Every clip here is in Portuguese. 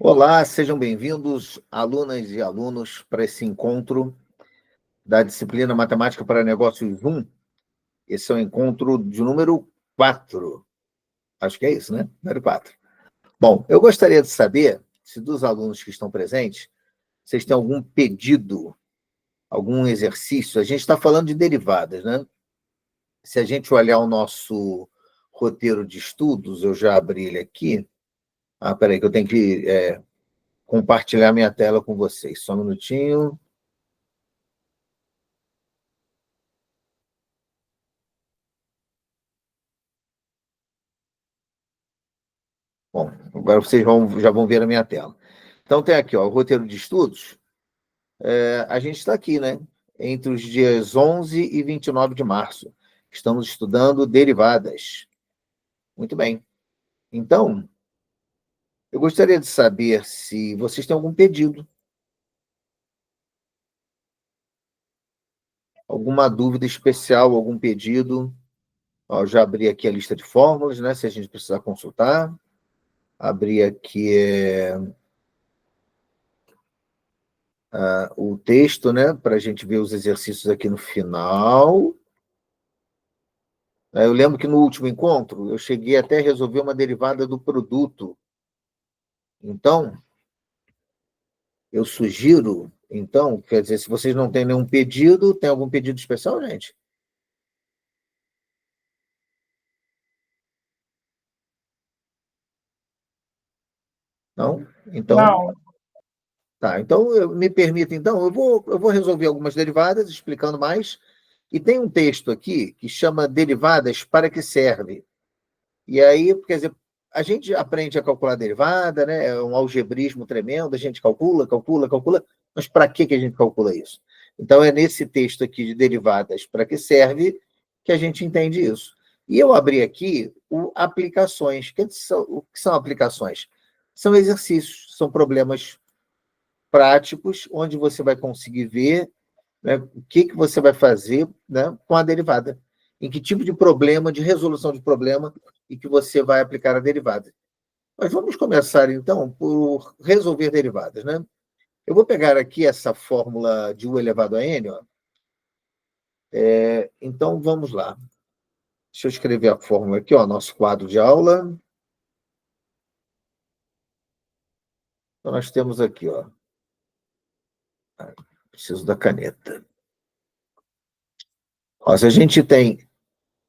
Olá, sejam bem-vindos, alunas e alunos, para esse encontro da disciplina Matemática para Negócios 1. Esse é o encontro de número 4. Acho que é isso, né? Número 4. Bom, eu gostaria de saber se dos alunos que estão presentes, vocês têm algum pedido, algum exercício. A gente está falando de derivadas, né? Se a gente olhar o nosso roteiro de estudos, eu já abri ele aqui. Peraí, que eu tenho que compartilhar minha tela com vocês. Só um minutinho. Bom, agora vocês já vão ver a minha tela. Então, tem aqui, ó, o roteiro de estudos. A gente está aqui, né? Entre os dias 11 e 29 de março. Estamos estudando derivadas. Muito bem. Então, eu gostaria de saber se vocês têm algum pedido, alguma dúvida especial, algum pedido. Ó, eu já abri aqui a lista de fórmulas, né? Se a gente precisar consultar. Abri aqui o texto, né? Para a gente ver os exercícios aqui no final. Eu lembro que no último encontro eu cheguei até a resolver uma derivada do produto. Então, eu sugiro, então, quer dizer, se vocês não têm nenhum pedido, tem algum pedido especial, gente? Não? Então, Não. tá. Então, me permita, então, eu vou resolver algumas derivadas, explicando mais. E tem um texto aqui que chama Derivadas para que serve? E aí, quer dizer, a gente aprende a calcular derivada, né? É um algebrismo tremendo, a gente calcula, calcula, calcula, mas para que a gente calcula isso? Então, é nesse texto aqui de derivadas para que serve que a gente entende isso. E eu abri aqui aplicações. O que são aplicações? São exercícios, são problemas práticos, onde você vai conseguir ver, né, o que você vai fazer, né, com a derivada. Em que tipo de problema, de resolução de problema, e que você vai aplicar a derivada. Mas vamos começar, então, por resolver derivadas, né? Eu vou pegar aqui essa fórmula de u elevado a n. Ó. Então, vamos lá. Deixa eu escrever a fórmula aqui, ó, nosso quadro de aula. Então, nós temos aqui, ó. Preciso da caneta. Ó, se a gente tem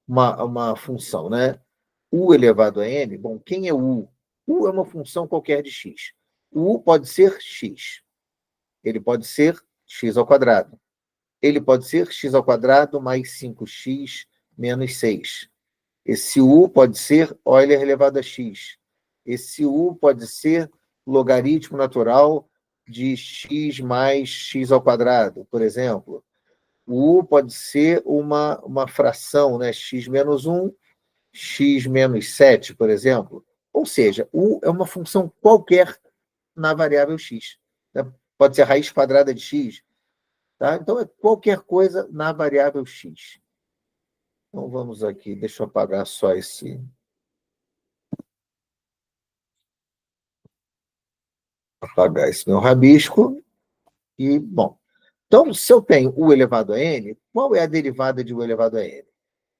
uma função, né? U elevado a n, bom, quem é o U? U é uma função qualquer de x. O U pode ser x. Ele pode ser x ao quadrado. Ele pode ser x ao quadrado mais 5x menos 6. Esse U pode ser Euler elevado a x. Esse U pode ser logaritmo natural de x mais x ao quadrado, por exemplo. O U pode ser uma fração, né? X menos 1, x menos 7, por exemplo. Ou seja, U é uma função qualquer na variável x. Né? Pode ser raiz quadrada de x. Tá? Então, é qualquer coisa na variável x. Então, vamos aqui. Deixa eu apagar só esse... Apagar esse meu rabisco. E, bom. Então, se eu tenho u elevado a n, qual é a derivada de u elevado a n?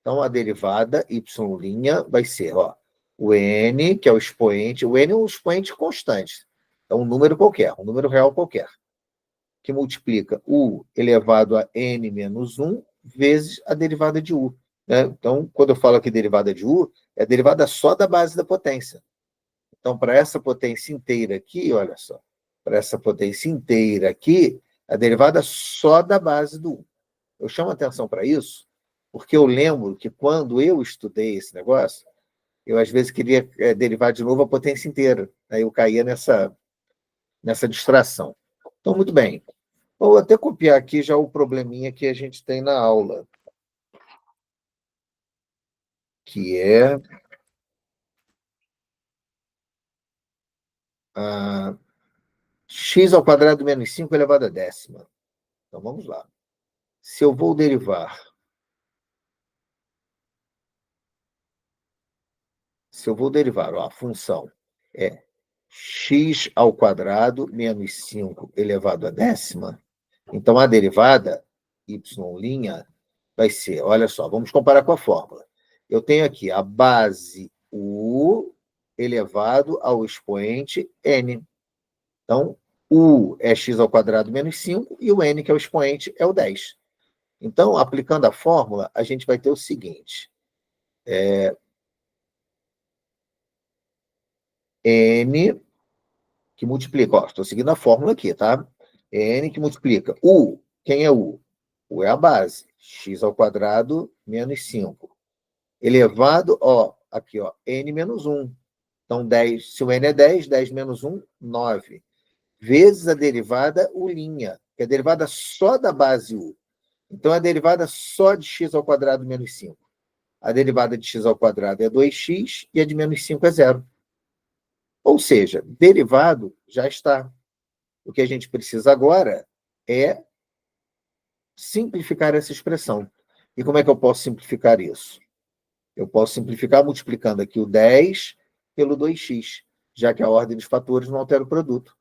Então, a derivada y' vai ser, ó, o n, que é o expoente. O n é um expoente constante. É um número qualquer, um número real qualquer, que multiplica u elevado a n menos 1 vezes a derivada de u. Né? Então, quando eu falo aqui derivada de u, é a derivada só da base da potência. Então, para essa potência inteira aqui, olha só, para essa potência inteira aqui, a derivada só da base do u. Eu chamo atenção para isso, porque eu lembro que quando eu estudei esse negócio, eu às vezes queria derivar de novo a potência inteira. Aí eu caía nessa distração. Então, muito bem. Vou até copiar aqui já o probleminha que a gente tem na aula, que é x ao quadrado menos 5 elevado a décima. Então, vamos lá. Se eu vou derivar, ó, a função é x ao quadrado menos 5 elevado à décima. Então, a derivada, y' vai ser, olha só, vamos comparar com a fórmula. Eu tenho aqui a base u elevado ao expoente n. Então, u é x ao quadrado menos 5 e o n, que é o expoente, é o 10. Então, aplicando a fórmula, a gente vai ter o seguinte. N que multiplica, ó, estou seguindo a fórmula aqui, tá? N que multiplica. U, quem é U? U é a base. X ao quadrado menos 5. Elevado, ó, aqui, ó, N menos 1. Então, 10, se o N é 10, 10 menos 1, 9. Vezes a derivada U', que é a derivada só da base U. Então, a derivada só de x ao quadrado menos 5. A derivada de x ao quadrado é 2x e a de menos 5 é 0. Ou seja, derivado já está. O que a gente precisa agora é simplificar essa expressão. E como é que eu posso simplificar isso? Eu posso simplificar multiplicando aqui o 10 pelo 2x, já que a ordem dos fatores não altera o produto.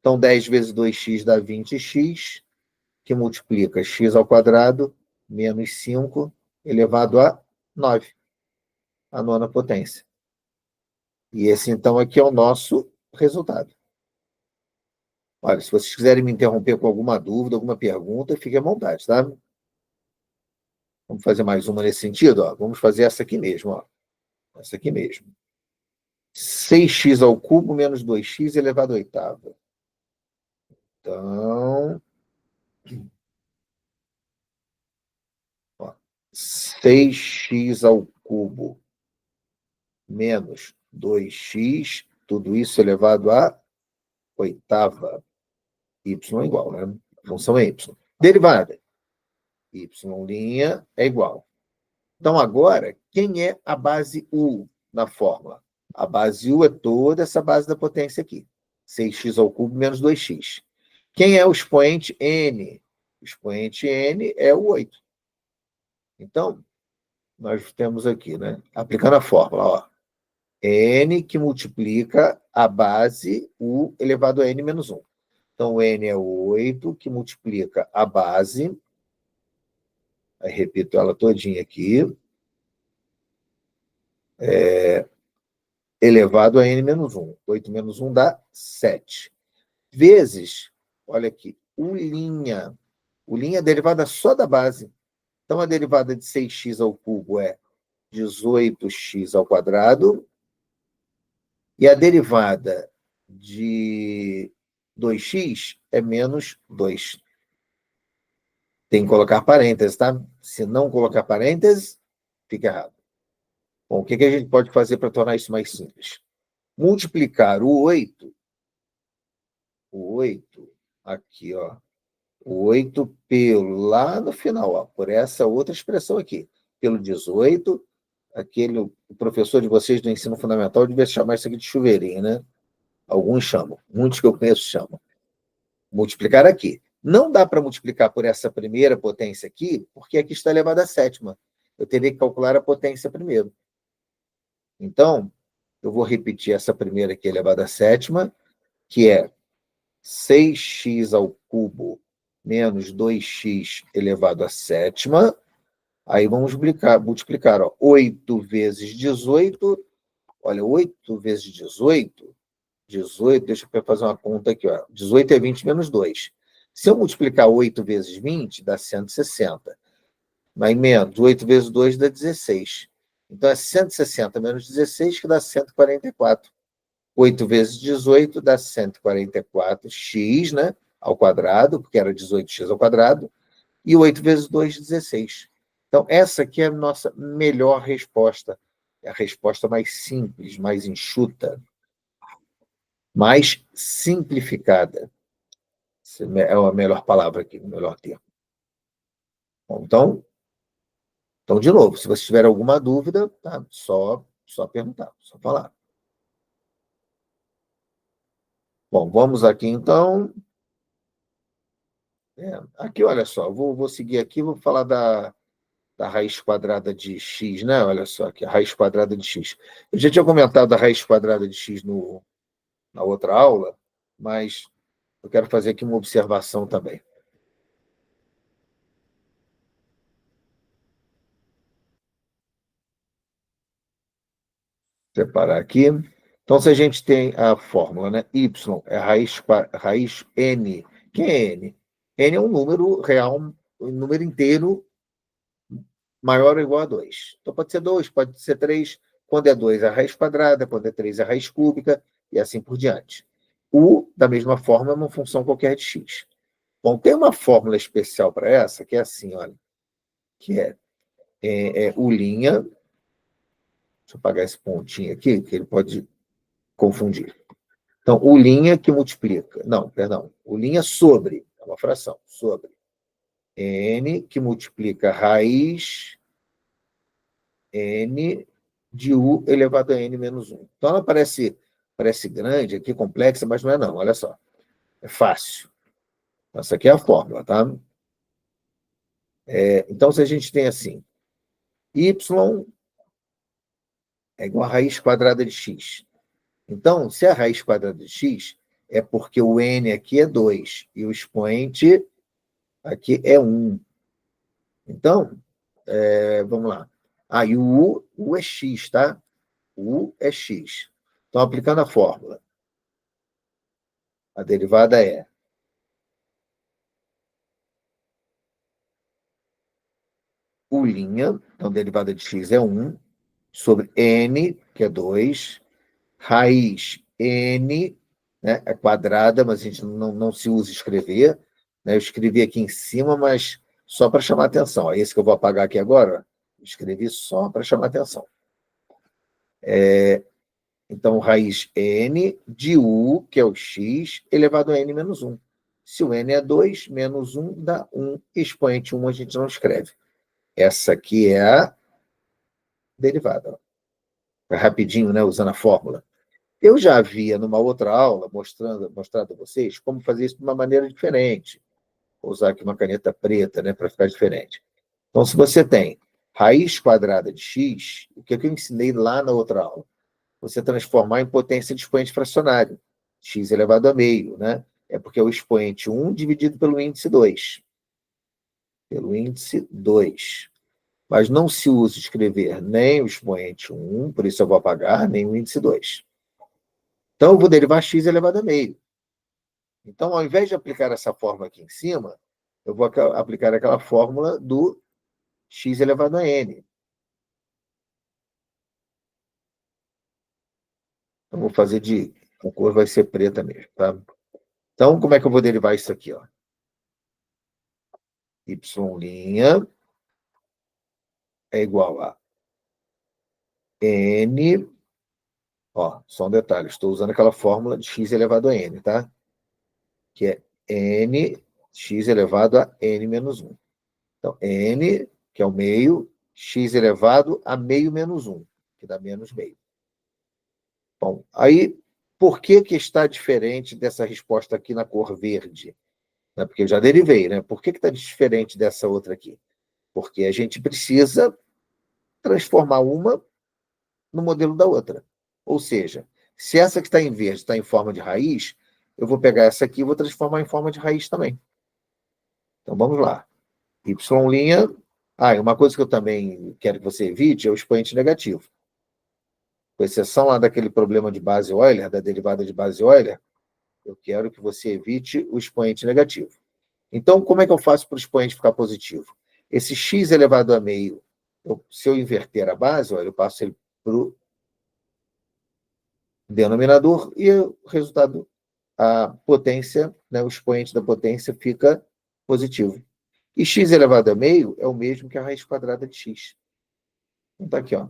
Então, 10 vezes 2x dá 20x, que multiplica x ao quadrado menos 5 elevado a 9, a nona potência. E esse, então, aqui é o nosso resultado. Olha, se vocês quiserem me interromper com alguma dúvida, alguma pergunta, fiquem à vontade, tá? Vamos fazer mais uma nesse sentido, ó. Vamos fazer essa aqui mesmo, ó. Essa aqui mesmo. 6x ao cubo menos 2x elevado à oitava. Então, ó, 6x ao cubo menos 2x, tudo isso elevado à oitava. Y é igual, né? Função é y. Derivada. Y' é igual. Então, agora, quem é a base U na fórmula? A base U é toda essa base da potência aqui. 6x ao cubo menos 2x. Quem é o expoente n? O expoente n é o 8. Então, nós temos aqui, né? Aplicando a fórmula, ó. N que multiplica a base U elevado a n menos 1. Então, n é 8, que multiplica a base. Aí, repito ela todinha aqui. Elevado a n menos 1. 8 menos 1 dá 7. Vezes, olha aqui, U'. U' é derivada só da base. Então, a derivada de 6x ao cubo é 18x ao quadrado. E a derivada de 2x é menos 2. Tem que colocar parênteses, tá? Se não colocar parênteses, fica errado. Bom, o que a gente pode fazer para tornar isso mais simples? Multiplicar o 8, aqui, ó, o 8 pelo, lá no final, ó, por essa outra expressão aqui, pelo 18, o professor de vocês do ensino fundamental devia chamar isso aqui de chuveirinho, né? Alguns chamam, muitos que eu conheço chamam. Multiplicar aqui. Não dá para multiplicar por essa primeira potência aqui, porque aqui está elevado à sétima. Eu teria que calcular a potência primeiro. Então, eu vou repetir essa primeira aqui elevada à sétima, que é 6x ao cubo menos 2x elevado à sétima. Aí vamos multiplicar, ó, 8 vezes 18. Olha, 8 vezes 18, deixa eu fazer uma conta aqui, ó. 18 é 20 menos 2. Se eu multiplicar 8 vezes 20, dá 160. Mas menos 8 vezes 2 dá 16. Então, é 160 menos 16, que dá 144. 8 vezes 18 dá 144x, né, ao quadrado, porque era 18x ao quadrado, e 8 vezes 2, 16. Então, essa aqui é a nossa melhor resposta. É a resposta mais simples, mais enxuta, mais simplificada. Essa é a melhor palavra aqui, o melhor termo. Bom, então, de novo, se você tiver alguma dúvida, tá? Só perguntar, só falar. Bom, vamos aqui, então. Aqui, olha só, vou seguir aqui, vou falar da raiz quadrada de x, né? Olha só aqui, a raiz quadrada de x. Eu já tinha comentado a raiz quadrada de x na outra aula, mas eu quero fazer aqui uma observação também. Separar aqui. Então, se a gente tem a fórmula, né? Y é raiz N. Quem é N? N é um número real, um número inteiro maior ou igual a 2. Então, pode ser 2, pode ser 3. Quando é 2, é a raiz quadrada. Quando é 3, é a raiz cúbica. E assim por diante. U, da mesma forma, é uma função qualquer de x. Bom, tem uma fórmula especial para essa, que é assim, olha, que é U'. Deixa eu apagar esse pontinho aqui, que ele pode confundir. Então, U' que multiplica. Não, perdão. U' sobre, é uma fração, sobre N que multiplica raiz N de U elevado a N menos 1. Então, ela parece grande aqui, complexa, mas não é não, olha só. É fácil. Essa aqui é a fórmula, tá? Então, se a gente tem assim, Y é igual a raiz quadrada de X. Então, se a raiz quadrada de X, é porque o N aqui é 2 e o expoente aqui é 1. Então, vamos lá. E o U é X, tá? O U é X. Então, aplicando a fórmula, a derivada é U', então a derivada de X é 1, sobre N, que é 2, raiz N, né, é quadrada, mas a gente não se usa escrever. Né? Eu escrevi aqui em cima, mas só para chamar atenção. É esse que eu vou apagar aqui agora. Escrevi só para chamar atenção. Então, raiz N de U, que é o X, elevado a N menos 1. Se o N é 2, menos 1 dá 1. Expoente 1 a gente não escreve. Essa aqui é a derivada. Rapidinho, né, usando a fórmula. Eu já havia, numa outra aula, mostrado a vocês como fazer isso de uma maneira diferente. Vou usar aqui uma caneta preta, né, para ficar diferente. Então, se você tem raiz quadrada de x, o que eu ensinei lá na outra aula? Você transformar em potência de expoente fracionário, x elevado a meio, né? É porque é o expoente 1 dividido pelo índice 2. Pelo índice 2. Mas não se usa escrever nem o expoente 1, por isso eu vou apagar, nem o índice 2. Então, eu vou derivar x elevado a meio. Então, ao invés de aplicar essa fórmula aqui em cima, eu vou aplicar aquela fórmula do x elevado a n. Então, vou fazer a cor vai ser preta mesmo, tá? Então, como é que eu vou derivar isso aqui, ó? Y' é igual a n, ó, só um detalhe, estou usando aquela fórmula de x elevado a n, tá? Que é n, x elevado a n menos 1. Então, n, que é o meio, x elevado a meio menos 1, que dá menos meio. Bom, aí, por que está diferente dessa resposta aqui na cor verde? Porque eu já derivei, né? Por que está diferente dessa outra aqui? Porque a gente precisa transformar uma no modelo da outra. Ou seja, se essa que está em verde está em forma de raiz, eu vou pegar essa aqui e vou transformar em forma de raiz também. Então, vamos lá. Y'. E uma coisa que eu também quero que você evite é o expoente negativo. Com exceção lá daquele problema de base Euler, da derivada de base Euler, eu quero que você evite o expoente negativo. Então, como é que eu faço para o expoente ficar positivo? Esse x elevado a meio, se eu inverter a base, olha, eu passo ele para o denominador e o resultado, a potência, né, o expoente da potência fica positivo. E x elevado a meio é o mesmo que a raiz quadrada de x. Então, está aqui, ó.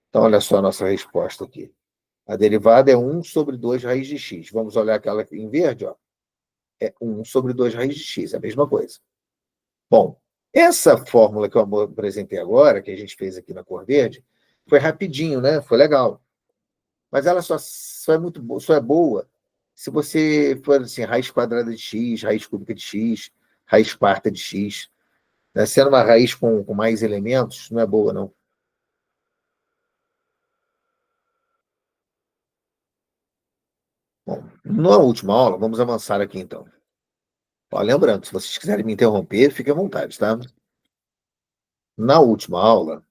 Então, olha só a nossa resposta aqui. A derivada é 1 sobre 2 raiz de x. Vamos olhar aquela em verde, ó. É 1 sobre 2 raiz de x, é a mesma coisa. Bom, essa fórmula que eu apresentei agora, que a gente fez aqui na cor verde, foi rapidinho, né? Foi legal. Mas ela só é boa se você for assim, raiz quadrada de x, raiz cúbica de x, raiz quarta de x. Né? Sendo uma raiz com mais elementos, não é boa, não. Bom, na última aula, vamos avançar aqui então. Ó, lembrando, se vocês quiserem me interromper, fiquem à vontade, tá? Na última aula,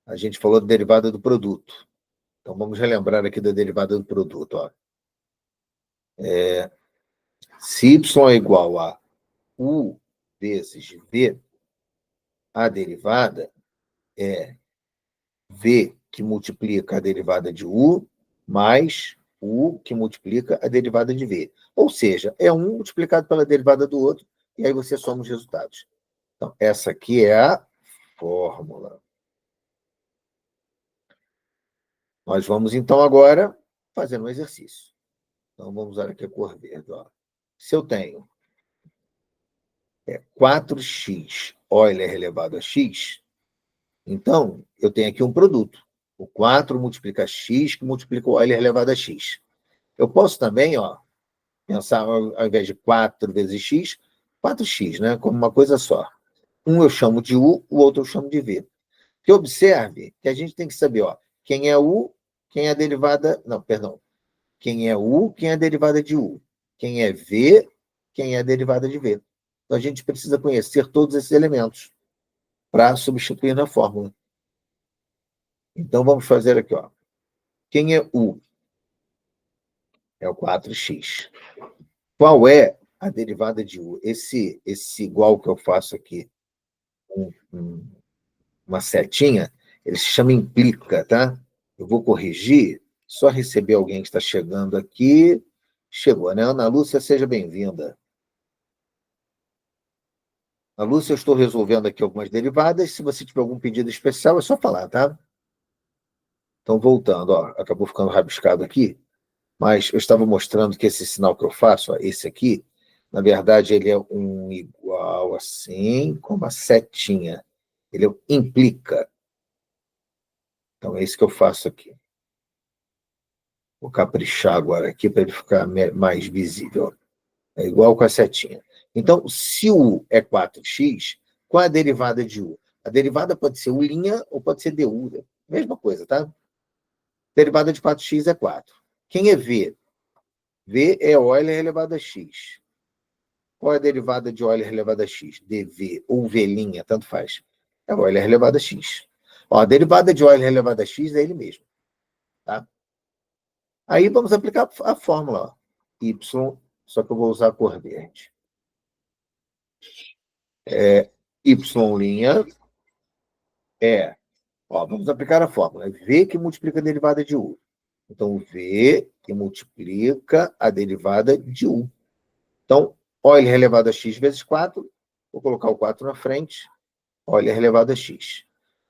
a gente falou da derivada do produto. Então, vamos relembrar aqui da derivada do produto. Ó. Se y é igual a u vezes v, a derivada é v que multiplica a derivada de u mais u que multiplica a derivada de v. Ou seja, é um multiplicado pela derivada do outro, e aí você soma os resultados. Então, essa aqui é a fórmula. Nós vamos, então, agora fazer um exercício. Então, vamos usar aqui a cor verde. Ó. Se eu tenho 4x Euler elevado a x, então, eu tenho aqui um produto. O 4 multiplica x, que multiplica o Euler elevado a x. Eu posso também, ó, pensar, ao invés de 4 vezes x, 4x, né? Como uma coisa só. Um eu chamo de u, o outro eu chamo de v. Porque observe que a gente tem que saber, ó, quem é u, quem é a derivada... Não, perdão. Quem é u, quem é a derivada de u. Quem é v, quem é a derivada de v. Então, a gente precisa conhecer todos esses elementos para substituir na fórmula. Então, vamos fazer aqui, ó. Quem é u? É o 4x. Qual é a derivada de u? Esse igual que eu faço aqui, uma setinha, ele se chama implica, tá? Eu vou corrigir, só receber alguém que está chegando aqui. Chegou, né? Ana Lúcia, seja bem-vinda. Ana Lúcia, eu estou resolvendo aqui algumas derivadas. Se você tiver algum pedido especial, é só falar, tá? Então, voltando, ó, acabou ficando rabiscado aqui, mas eu estava mostrando que esse sinal que eu faço, ó, esse aqui, na verdade, ele é um igual assim, com uma setinha. Ele implica. Então, é isso que eu faço aqui. Vou caprichar agora aqui para ele ficar mais visível. É igual com a setinha. Então, se u é 4x, qual é a derivada de u? A derivada pode ser u' ou pode ser du. Mesma coisa, tá? Derivada de 4x é 4. Quem é v? V é Euler elevado a x. Qual é a derivada de Euler elevado a x? dv ou v', tanto faz. É Euler elevado a x. Ó, a derivada de Euler elevado a x é ele mesmo. Tá? Aí vamos aplicar a fórmula. Ó. Y, só que eu vou usar a cor verde. Y' é... Ó, vamos aplicar a fórmula. É V que multiplica a derivada de U. Então, V que multiplica a derivada de U. Então, Euler elevado a x vezes 4. Vou colocar o 4 na frente. Euler elevado a x.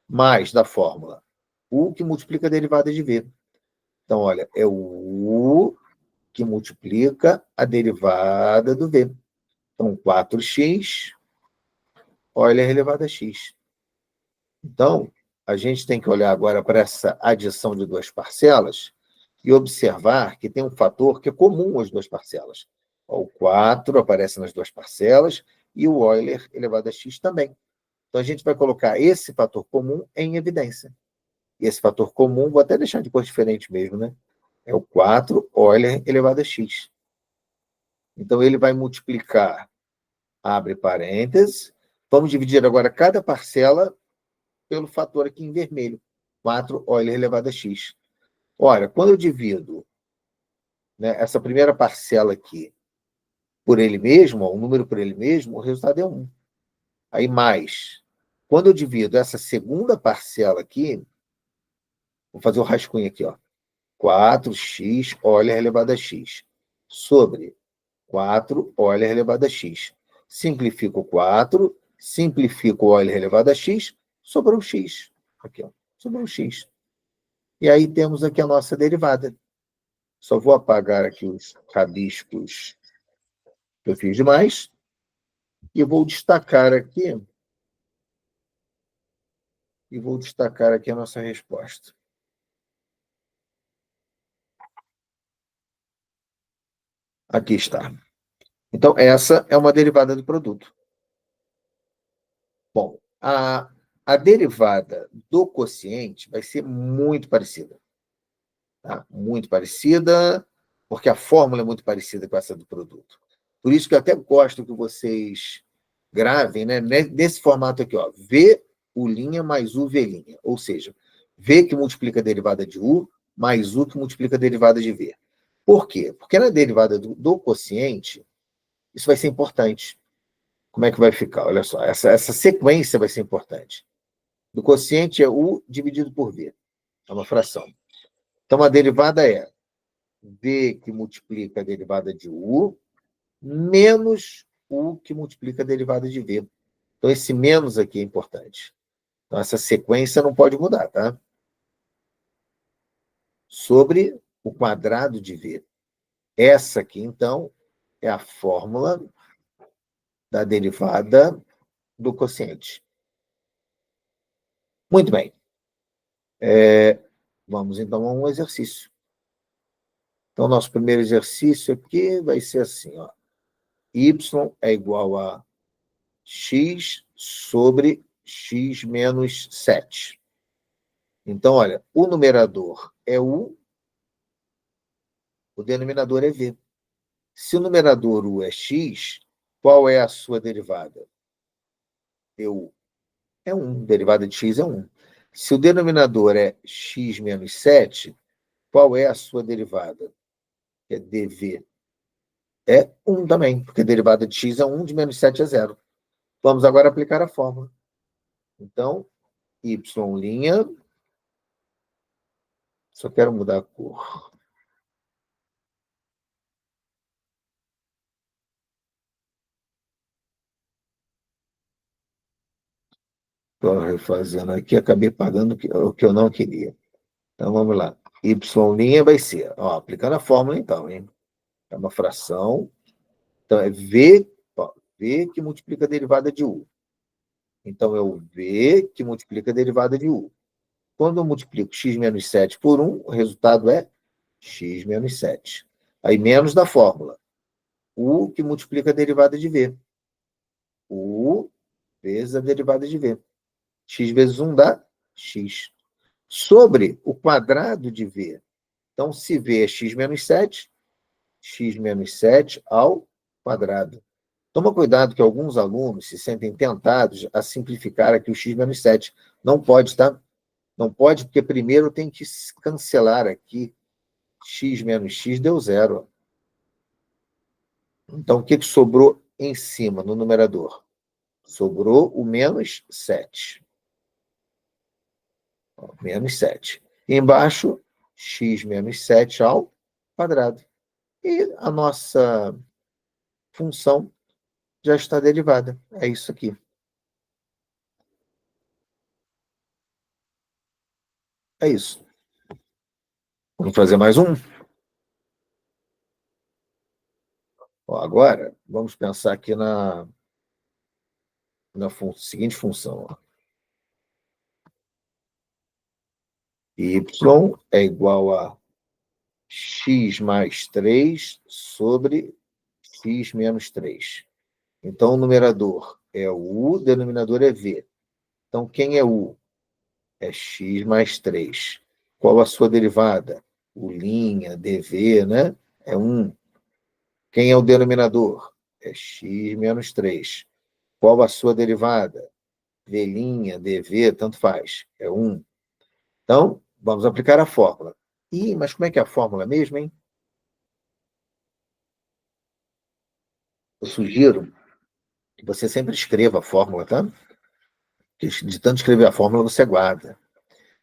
Mais da fórmula. U que multiplica a derivada de V. Então, olha, é o U que multiplica a derivada do V. Então, 4x, Euler elevado a x. Então, a gente tem que olhar agora para essa adição de duas parcelas e observar que tem um fator que é comum às duas parcelas. O 4 aparece nas duas parcelas e o Euler elevado a x também. Então, a gente vai colocar esse fator comum em evidência. E esse fator comum, vou até deixar de cor diferente mesmo, né? É o 4 Euler elevado a x. Então, ele vai multiplicar, abre parênteses, vamos dividir agora cada parcela pelo fator aqui em vermelho, 4 Euler elevado a x. Olha, quando eu divido, né, essa primeira parcela aqui por ele mesmo, ó, o número por ele mesmo, o resultado é 1. Aí mais, quando eu divido essa segunda parcela aqui, vou fazer o rascunho aqui, ó, 4x Euler elevado a x, sobre 4 Euler elevado a x. Simplifico o 4, simplifico o Euler elevado a x, sobrou o x. Aqui, ó, sobrou o x. E aí temos aqui a nossa derivada. Só vou apagar aqui os rabiscos que eu fiz demais e vou destacar aqui a nossa resposta. Aqui está. Então, essa é uma derivada do produto. Bom, a derivada do quociente vai ser muito parecida. Tá? Muito parecida, porque a fórmula é muito parecida com essa do produto. Por isso que eu até gosto que vocês gravem, né, nesse formato aqui, ó, V U' mais U V'. Ou seja, V que multiplica a derivada de U mais U que multiplica a derivada de V. Por quê? Porque na derivada do quociente, isso vai ser importante. Como é que vai ficar? Olha só, essa sequência vai ser importante. Do quociente é U dividido por V. É uma fração. Então, a derivada é V que multiplica a derivada de U menos U que multiplica a derivada de V. Então, esse menos aqui é importante. Então, essa sequência não pode mudar, tá? Sobre o quadrado de V. Essa aqui, então, é a fórmula da derivada do quociente. Muito bem. Vamos, então, a um exercício. Então, nosso primeiro exercício aqui vai ser assim, ó. Y é igual a x sobre x menos 7. Então, olha, o numerador é U, o denominador é V. Se o numerador U é x, qual é a sua derivada? U é 1, derivada de x é 1. Se o denominador é x menos 7, qual é a sua derivada? É dv. É 1 também, porque a derivada de x é 1, de menos 7 é 0. Vamos agora aplicar a fórmula. Então, y', só quero mudar a cor. Estou refazendo aqui, acabei pagando o que eu não queria. Então, vamos lá. Y' vai ser, ó, aplicando a fórmula então, hein? É uma fração. Então, é V, ó, V que multiplica a derivada de U. Então, é o V que multiplica a derivada de U. Quando eu multiplico x menos 7 por 1, o resultado é x menos 7. Aí, menos da fórmula. U que multiplica a derivada de V. U vezes a derivada de V. X vezes 1 dá x. Sobre o quadrado de V. Então, se V é x menos 7 ao quadrado. Toma cuidado que alguns alunos se sentem tentados a simplificar aqui o x menos 7. Não pode, tá? Não pode, porque primeiro tem que cancelar aqui x menos x deu 0. Então, o que sobrou em cima, no numerador? Sobrou o menos 7. Menos 7. Embaixo, x menos 7 ao quadrado. E a nossa função já está derivada. É isso aqui. É isso. Vamos fazer mais um? Ó, agora, vamos pensar aqui na seguinte função. Ó. Y é igual a x mais 3 sobre x menos 3. Então, o numerador é U, o denominador é V. Então, quem é U? É x mais 3. Qual a sua derivada? U', dv, né? É 1. Quem é o denominador? É x menos 3. Qual a sua derivada? V', dv, tanto faz. É 1. Então, vamos aplicar a fórmula. Ih, mas como é que é a fórmula mesmo, hein? Eu sugiro que você sempre escreva a fórmula, tá? Porque de tanto escrever a fórmula, você guarda.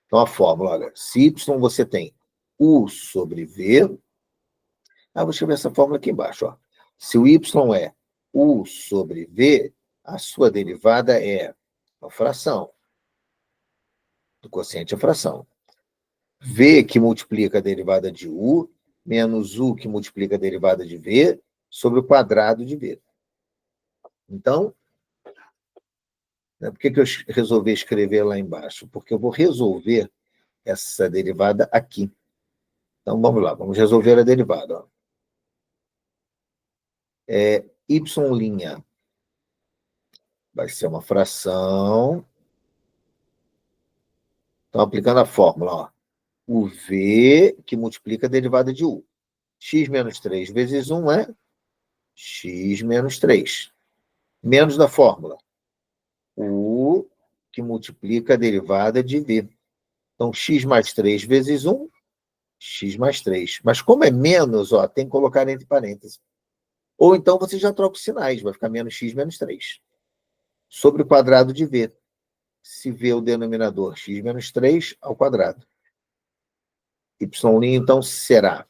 Então, a fórmula, olha, se y você tem U sobre V. Vou escrever essa fórmula aqui embaixo. Ó. Se o y é U sobre V, a sua derivada é a fração. Do quociente é a fração. V que multiplica a derivada de U, menos U que multiplica a derivada de V, sobre o quadrado de V. Então, né, por que eu resolvi escrever lá embaixo? Porque eu vou resolver essa derivada aqui. Então, vamos lá, vamos resolver a derivada. Ó. Y' vai ser uma fração. Então, aplicando a fórmula, ó. o V que multiplica a derivada de U. X menos 3 vezes 1 é x menos 3. Menos da fórmula. U que multiplica a derivada de V. Então, x mais 3 vezes 1, x mais 3. Mas como é menos, ó, tem que colocar entre parênteses. Ou então você já troca os sinais, vai ficar menos x menos 3. Sobre o quadrado de V. Se V é o denominador, x menos 3 ao quadrado. Y', então, será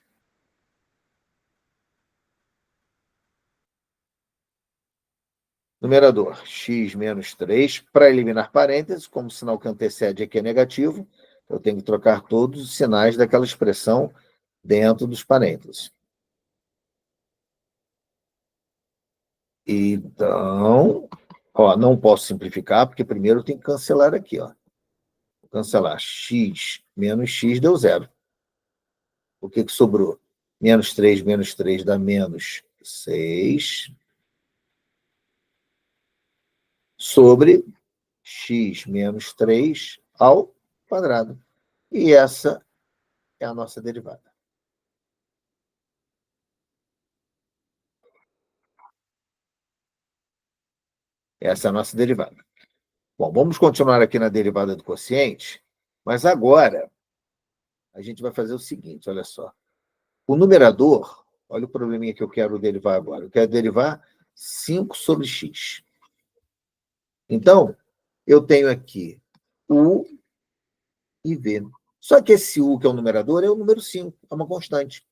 numerador, x menos 3, para eliminar parênteses, como o sinal que antecede aqui é negativo, eu tenho que trocar todos os sinais daquela expressão dentro dos parênteses. Então, ó, não posso simplificar, porque primeiro eu tenho que cancelar aqui. Ó. Vou cancelar x menos x deu zero. O que sobrou? Menos 3 dá menos 6. Sobre x menos 3 ao quadrado. E essa é a nossa derivada. Essa é a nossa derivada. Bom, vamos continuar aqui na derivada do quociente, mas agora a gente vai fazer o seguinte, olha só. O numerador, olha o probleminha que eu quero derivar agora. Eu quero derivar 5 sobre x. Então, eu tenho aqui u e v. Só que esse u, que é o numerador, é o número 5, é uma constante.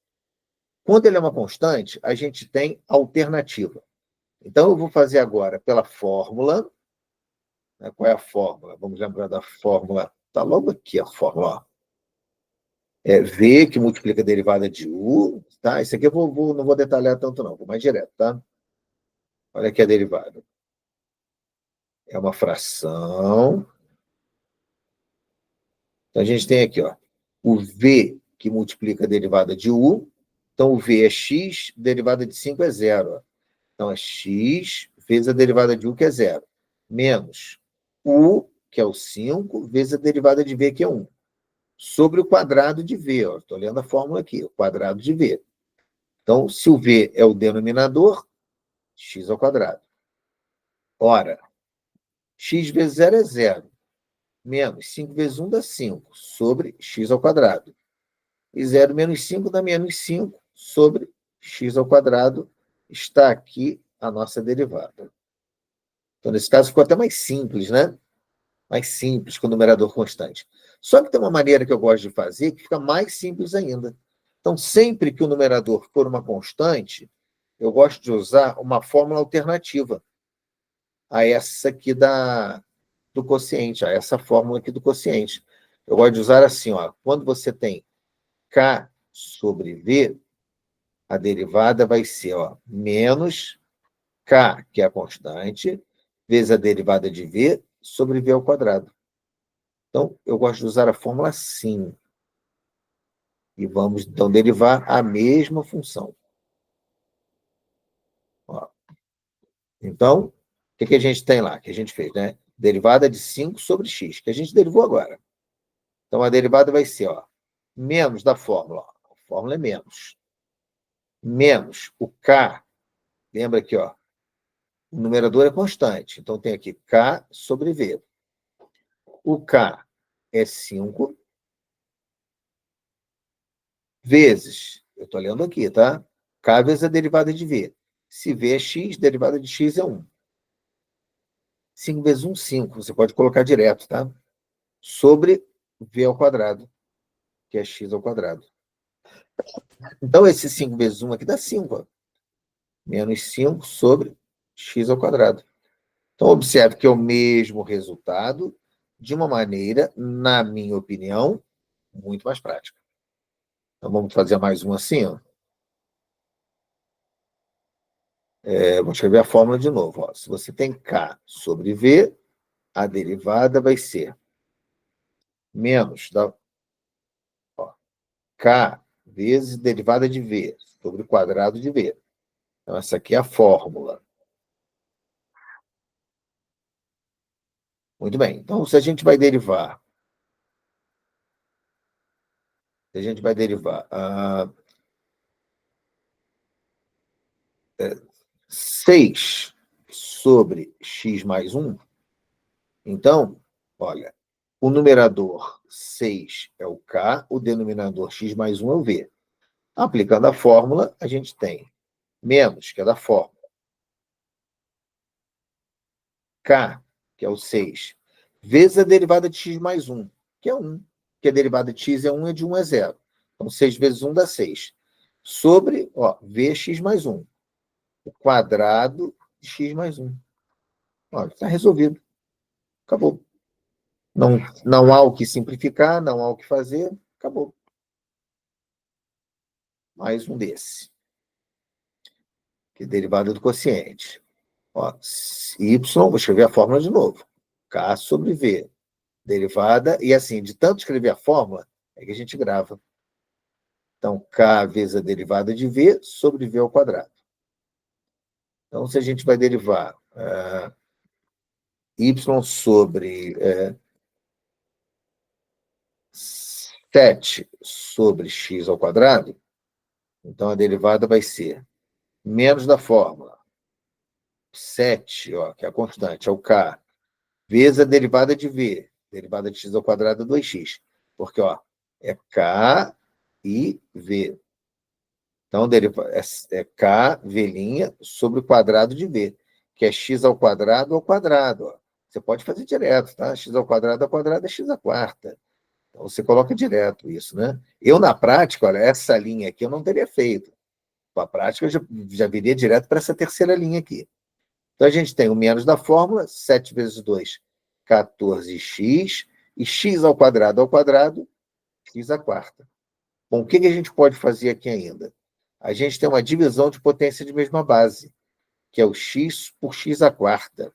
Quando ele é uma constante, a gente tem alternativa. Então, eu vou fazer agora pela fórmula. Né? Qual é a fórmula? Vamos lembrar da fórmula. Está logo aqui a fórmula. Ó. É V que multiplica a derivada de U. Tá? Isso aqui eu não vou detalhar tanto, não. Vou mais direto. Tá? Olha aqui a derivada. É uma fração. Então, a gente tem aqui ó, o V que multiplica a derivada de U. Então, o V é x, derivada de 5 é zero. Ó. Então, é x vezes a derivada de U, que é zero. Menos U, que é o 5, vezes a derivada de V, que é 1. Sobre o quadrado de V. Estou lendo a fórmula aqui, o quadrado de V. Então, se o V é o denominador, x ao quadrado. Ora, x vezes 0 é 0. Menos 5 vezes 1 dá 5, sobre x ao quadrado. E 0 menos 5 dá menos 5, sobre x ao quadrado. Está aqui a nossa derivada. Então, nesse caso, ficou até mais simples, né? Mais simples que o numerador constante. Só que tem uma maneira que eu gosto de fazer que fica mais simples ainda. Então, sempre que o numerador for uma constante, eu gosto de usar uma fórmula alternativa a essa aqui do quociente, a essa fórmula aqui do quociente. Eu gosto de usar assim, ó, quando você tem K sobre V, a derivada vai ser ó, menos K, que é a constante, vezes a derivada de V sobre V ao quadrado. Então, eu gosto de usar a fórmula assim. E vamos, então, derivar a mesma função. Ó. Então, o que a gente tem lá? Que a gente fez, né? Derivada de 5 sobre x, que a gente derivou agora. Então, a derivada vai ser, ó, menos da fórmula. Ó. A fórmula é menos. Menos o k. Lembra aqui, ó. O numerador é constante. Então, tem aqui k sobre v. O k é 5 vezes, eu estou lendo aqui, tá? K vezes a derivada de v. Se v é x, derivada de x é 1. 5 vezes 1, 5. Você pode colocar direto, tá? Sobre v ao quadrado, que é x ao quadrado. Então, esse 5 vezes 1 aqui dá 5. Ó. Menos 5 sobre x ao quadrado. Então, observe que é o mesmo resultado, de uma maneira, na minha opinião, muito mais prática. Então, vamos fazer mais um assim, ó. Vou escrever a fórmula de novo. Ó. Se você tem K sobre V, a derivada vai ser menos da ó, K vezes derivada de V sobre o quadrado de V. Então, essa aqui é a fórmula. Muito bem. Então, se a gente vai derivar A gente vai derivar 6 sobre x mais 1. Então, olha, o numerador 6 é o K, o denominador x mais 1 é o V. Aplicando a fórmula, a gente tem menos, que é da fórmula, K, que é o 6, vezes a derivada de x mais 1, que é 1. Que a derivada de x é 1 e de 1 é 0. Então, 6 vezes 1 dá 6. Sobre, Vx mais 1. O quadrado de x mais 1. Olha, está resolvido. Acabou. Não há o que simplificar, não há o que fazer. Acabou. Mais um desse. Que é derivada do quociente. Y, vou escrever a fórmula de novo. K sobre V. Derivada, e assim, de tanto escrever a fórmula, é que a gente grava. Então, K vezes a derivada de V sobre V ao quadrado. Então, se a gente vai derivar Y sobre 7 sobre X ao quadrado, então a derivada vai ser menos da fórmula 7, que é a constante, é o K, vezes a derivada de V. Derivada de x ao quadrado é 2x. Porque, é K e V. Então, é K, V' sobre o quadrado de V, que é x ao quadrado. Você pode fazer direto, tá? X ao quadrado é x à quarta. Então, você coloca direto isso, né? Eu, na prática, olha, essa linha aqui eu não teria feito. Na prática, eu já viria direto para essa terceira linha aqui. Então, a gente tem o menos da fórmula, 7 vezes 2, 14x, e x ao quadrado, x à quarta. Bom, o que a gente pode fazer aqui ainda? A gente tem uma divisão de potência de mesma base, que é o x por x à quarta.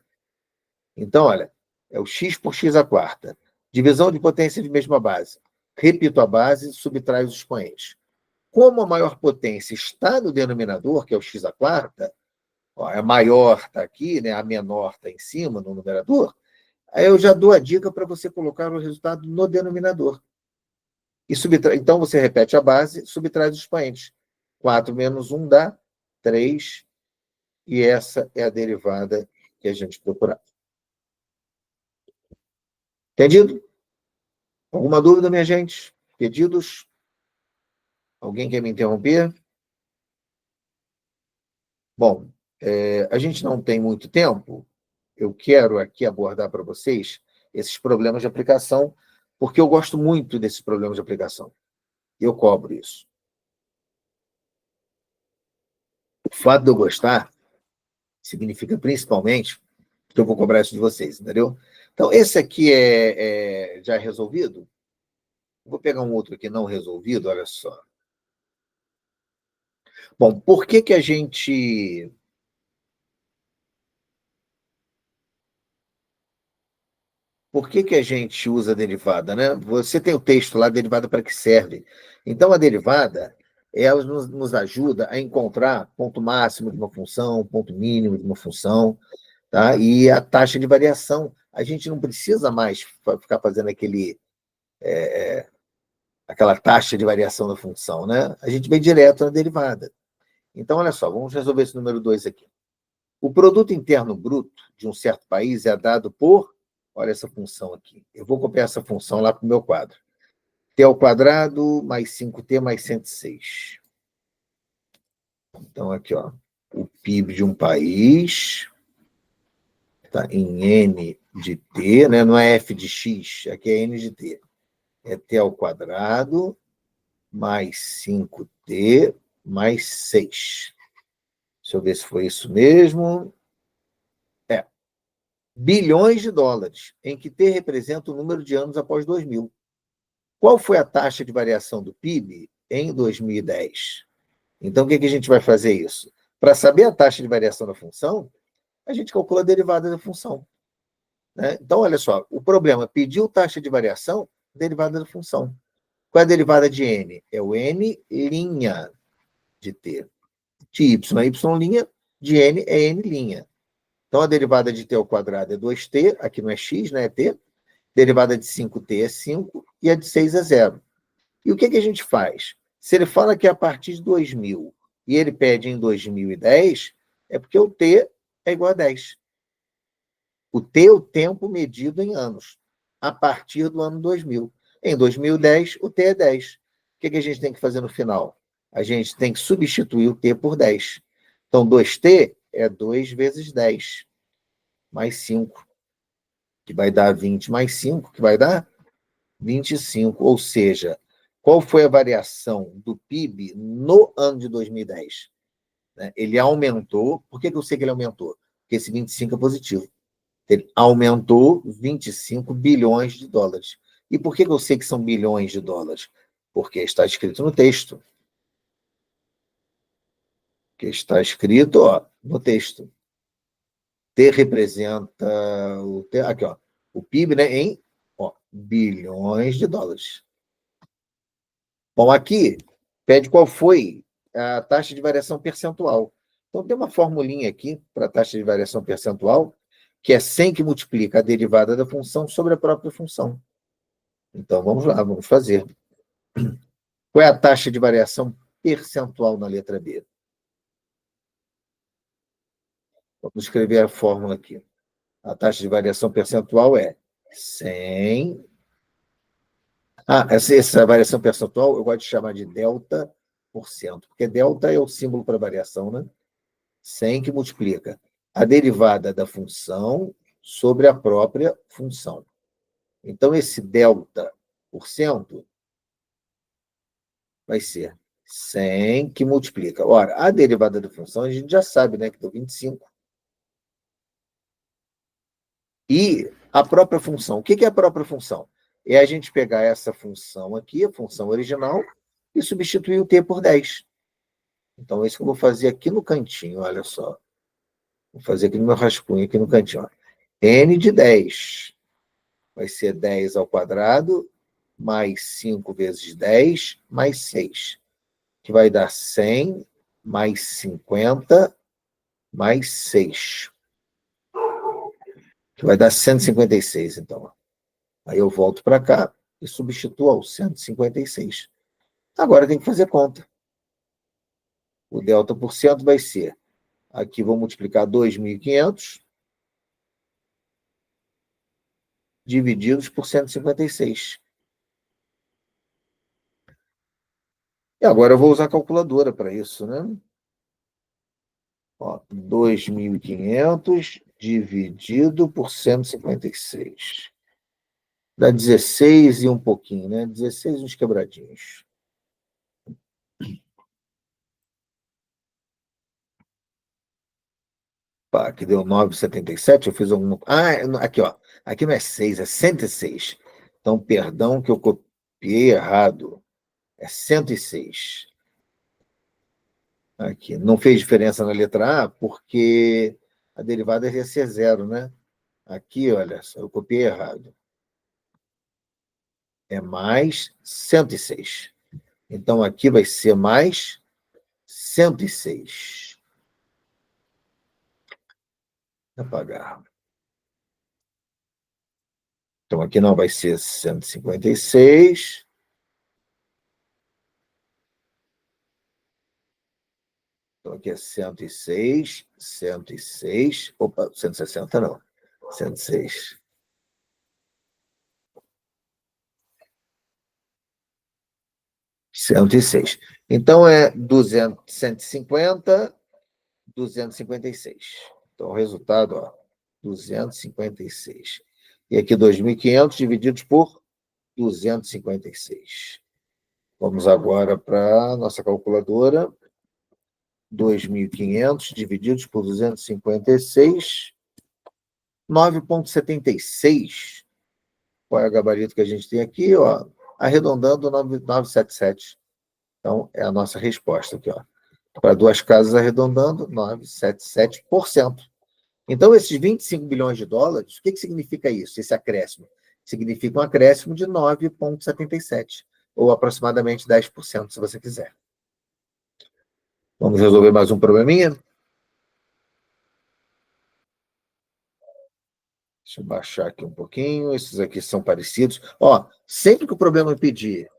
Então, olha, é o x por x à quarta. Divisão de potência de mesma base. Repito a base, subtrai os expoentes. Como a maior potência está no denominador, que é o x à quarta, a maior está aqui, né? A menor está em cima, no numerador, aí eu já dou a dica para você colocar o resultado no denominador. Então, você repete a base, subtrai os expoentes. 4 menos 1 dá 3, e essa é a derivada que a gente procurava. Entendido? Alguma dúvida, minha gente? Pedidos? Alguém quer me interromper? Bom, a gente não tem muito tempo. Eu quero aqui abordar para vocês esses problemas de aplicação, porque eu gosto muito desses problemas de aplicação. Eu cobro isso. O fato de eu gostar significa principalmente que eu vou cobrar isso de vocês, entendeu? Então, esse aqui já resolvido. Vou pegar um outro aqui não resolvido, olha só. Bom, por que a gente... Por que a gente usa a derivada, né? Você tem o texto lá, derivada para que serve. Então, a derivada, ela nos ajuda a encontrar ponto máximo de uma função, ponto mínimo de uma função, tá? E a taxa de variação. A gente não precisa mais ficar fazendo aquela taxa de variação da função, né? A gente vem direto na derivada. Então, olha só, vamos resolver esse número 2 aqui. O produto interno bruto de um certo país é dado por... Olha essa função aqui. Eu vou copiar essa função lá para o meu quadro. T ao quadrado mais 5T mais 106. Então, aqui, o PIB de um país está em N de T, né? Não é F de X, aqui é N de T. É T ao quadrado mais 5T mais 6. Deixa eu ver se foi isso mesmo. Bilhões de dólares, em que T representa o número de anos após 2000. Qual foi a taxa de variação do PIB em 2010? Então, o que a gente vai fazer isso? Para saber a taxa de variação da função, a gente calcula a derivada da função, né? Então, olha só, o problema pediu taxa de variação, derivada da função. Qual é a derivada de N? É o N' de T. De Y é Y', de N é N'. Então, a derivada de t ao quadrado é 2t, aqui não é x, né? É t. Derivada de 5t é 5, e a de 6 é 0. E o que a gente faz? Se ele fala que é a partir de 2000 e ele pede em 2010, é porque o T é igual a 10. O T é o tempo medido em anos, a partir do ano 2000. Em 2010, o T é 10. O que a gente tem que fazer no final? A gente tem que substituir o T por 10. Então, 2T é 2 vezes 10, mais 5, que vai dar 20, mais 5, que vai dar 25. Ou seja, qual foi a variação do PIB no ano de 2010? Ele aumentou. Por que eu sei que ele aumentou? Porque esse 25 é positivo. Ele aumentou 25 bilhões de dólares. E por que eu sei que são bilhões de dólares? Porque está escrito no texto. Que está escrito, no texto. T representa aqui, o PIB, né, em bilhões de dólares. Bom, aqui pede qual foi a taxa de variação percentual. Então, tem uma formulinha aqui para a taxa de variação percentual, que é 100 que multiplica a derivada da função sobre a própria função. Então, vamos lá, vamos fazer. Qual é a taxa de variação percentual na letra B? Vamos escrever a fórmula aqui. A taxa de variação percentual é 100. Essa variação percentual eu gosto de chamar de delta por cento, porque delta é o símbolo para variação, né? 100 que multiplica a derivada da função sobre a própria função. Então, esse delta por cento vai ser 100 que multiplica. Ora, a derivada da função a gente já sabe, né, que deu 25. E a própria função. O que é a própria função? É a gente pegar essa função aqui, a função original, e substituir o t por 10. Então, é isso que eu vou fazer aqui no cantinho, olha só. Vou fazer aqui no meu rascunho, aqui no cantinho. Ó. N de 10 vai ser 10 ao quadrado, mais 5 vezes 10, mais 6, que vai dar 100, mais 50, mais 6, que vai dar 156, então. Aí eu volto para cá e substituo o 156. Agora tem que fazer conta. O delta por cento vai ser, aqui vou multiplicar 2.500 divididos por 156. E agora eu vou usar a calculadora para isso, né? 2.500 dividido por 156. Dá 16 e um pouquinho, né? 16 uns quebradinhos. Aqui deu 9,77. Eu fiz alguma... aqui, Aqui não é 6, é 106. Então, perdão que eu copiei errado. É 106. Aqui. Não fez diferença na letra A, porque a derivada ia ser zero, né? Aqui, olha só, eu copiei errado. É mais 106. Então, aqui vai ser mais 106. Apagar. Então, aqui não vai ser 156. Então, aqui é 106, 106. Opa, 160 não. 106. Então, é 200, 150, 256. Então, o resultado, 256. E aqui 2.500 divididos por 256. Vamos agora para a nossa calculadora. 2.500 divididos por 256, 9,76. Qual é o gabarito que a gente tem aqui? Arredondando, 977. Então, é a nossa resposta aqui. Para duas casas arredondando, 977%. Então, esses 25 bilhões de dólares, o que significa isso, esse acréscimo? Significa um acréscimo de 9,77, ou aproximadamente 10%, se você quiser. Vamos resolver mais um probleminha? Deixa eu baixar aqui um pouquinho. Esses aqui são parecidos. Sempre que o problema pedir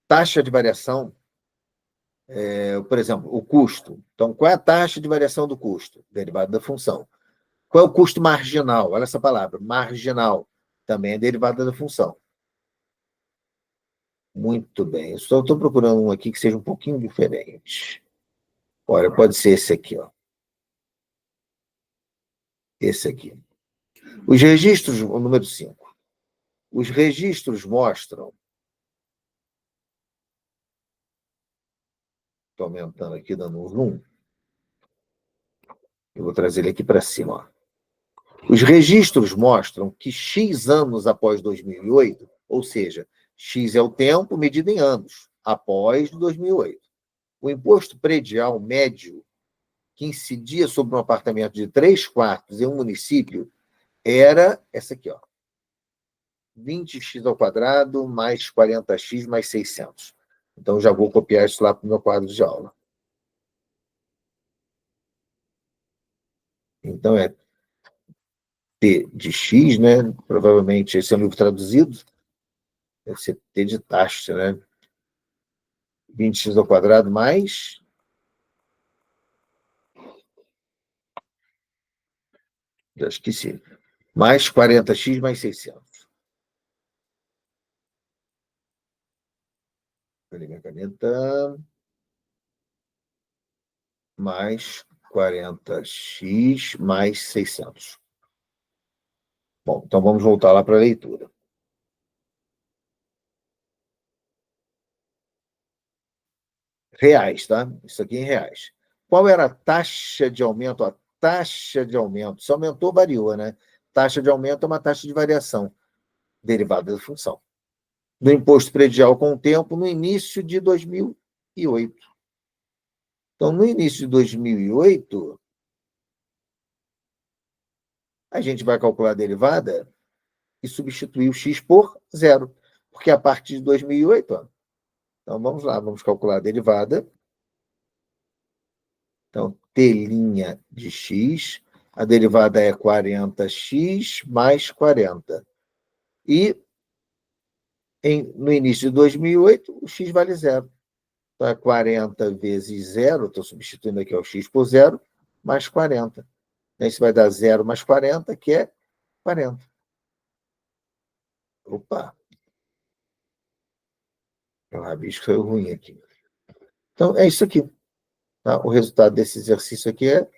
Taxa de variação, por exemplo, o custo. Então, qual é a taxa de variação do custo? Derivada da função. Qual é o custo marginal? Olha essa palavra, marginal. Também é derivada da função. Muito bem. Eu só estou procurando um aqui que seja um pouquinho diferente. Olha, pode ser esse aqui, ó. Esse aqui. Os registros, o número 5. Os registros mostram. Estou aumentando aqui, dando um zoom. Eu vou trazer ele aqui para cima, ó. Os registros mostram que X anos após 2008, ou seja, X é o tempo medido em anos, após 2008. O imposto predial médio que incidia sobre um apartamento de 3 quartos em um município era essa aqui, ó. 20x ao quadrado mais 40x mais 600. Então, já vou copiar isso lá para o meu quadro de aula. Então, é T de X, né? Provavelmente esse é um livro traduzido. Deve ser T de taxa, né? 20x ao quadrado mais... Já esqueci. Mais 40x mais 600. Cadê minha caneta? Mais 40x mais 600. Bom, então vamos voltar lá para a leitura. Reais, tá? Isso aqui em reais. Qual era a taxa de aumento? A taxa de aumento. Se aumentou, variou, né? Taxa de aumento é uma taxa de variação derivada da função. Do imposto predial com o tempo no início de 2008. Então, no início de 2008, a gente vai calcular a derivada e substituir o x por zero. Porque a partir de 2008, ó, então vamos lá, vamos calcular a derivada. Então, T' de x, a derivada é 40x mais 40. E no início de 2008, o x vale zero. Então, é 40 vezes zero, estou substituindo aqui o x por zero, mais 40. Isso vai dar 0 mais 40, que é 40. Opa! O rabisco foi ruim aqui. Então, é isso aqui. Tá? O resultado desse exercício aqui é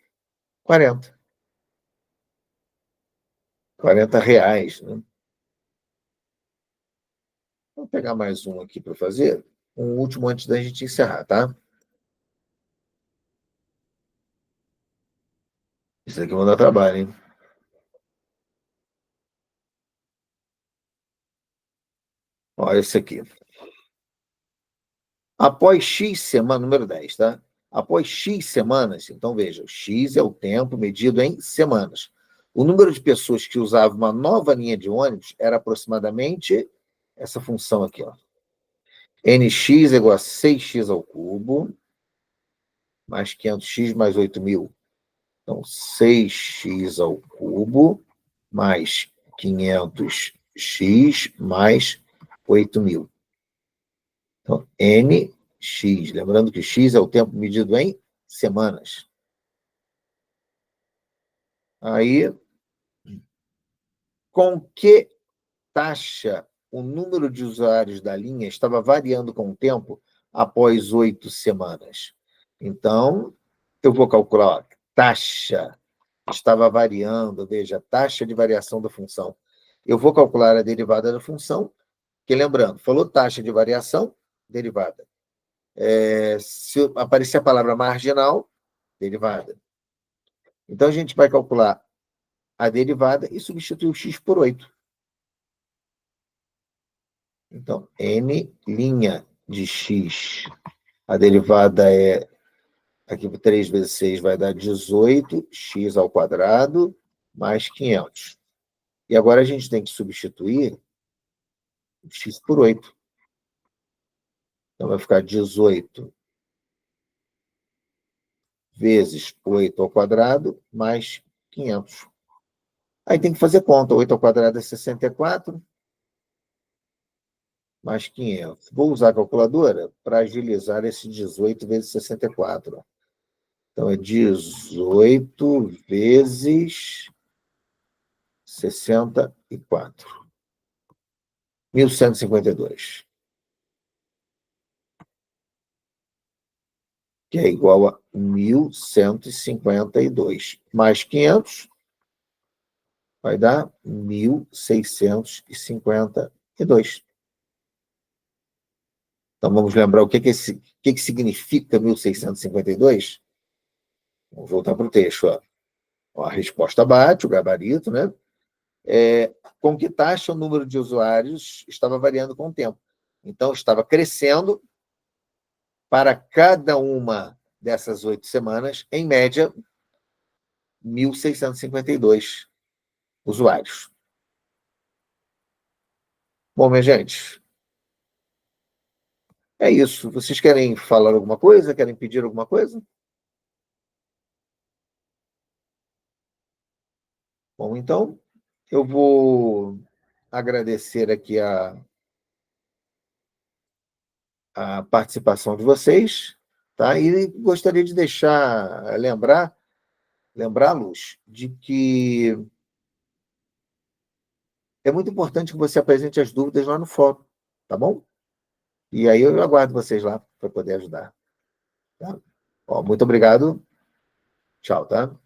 40. 40 reais. Né? Vou pegar mais um aqui para fazer. Um último antes da gente encerrar, tá? Isso aqui vai dar trabalho, hein? Olha esse aqui. Após X semanas, número 10, tá? Após X semanas, então veja, X é o tempo medido em semanas. O número de pessoas que usavam uma nova linha de ônibus era aproximadamente essa função aqui, ó. NX é igual a 6x ao cubo, mais 500x mais 8.000. Então, 6x ao cubo, mais 500x, mais 8.000. Então, NX. Lembrando que x é o tempo medido em semanas. Aí, com que taxa o número de usuários da linha estava variando com o tempo após 8 semanas? Então, eu vou calcular, ó, taxa estava variando, veja, taxa de variação da função. Eu vou calcular a derivada da função, que lembrando, falou taxa de variação, derivada. Se aparecer a palavra marginal, derivada. Então, a gente vai calcular a derivada e substituir o x por 8. Então, n' de x. A derivada é, aqui 3 vezes 6 vai dar 18, x ao quadrado, mais 500. E agora a gente tem que substituir x por 8. Então, vai ficar 18 vezes 8 ao quadrado, mais 500. Aí tem que fazer conta. 8 ao quadrado é 64. mais 500. Vou usar a calculadora para agilizar esse 18 vezes 64. Então, é 18 vezes 64. 1.152. Que é igual a 1.152. Mais 500 vai dar 1.652. Então, vamos lembrar o que significa 1.652? Vamos voltar para o texto. Ó. A resposta bate, o gabarito, né? Com que taxa o número de usuários estava variando com o tempo. Então, estava crescendo para cada uma dessas 8 semanas, em média, 1.652 usuários. Bom, minha gente, é isso. Vocês querem falar alguma coisa? Querem pedir alguma coisa? Bom, então, eu vou agradecer aqui a participação de vocês, tá? E gostaria de lembrá-los de que é muito importante que você apresente as dúvidas lá no fórum, tá bom? E aí eu aguardo vocês lá para poder ajudar. Tá? Ó, muito obrigado. Tchau, tá?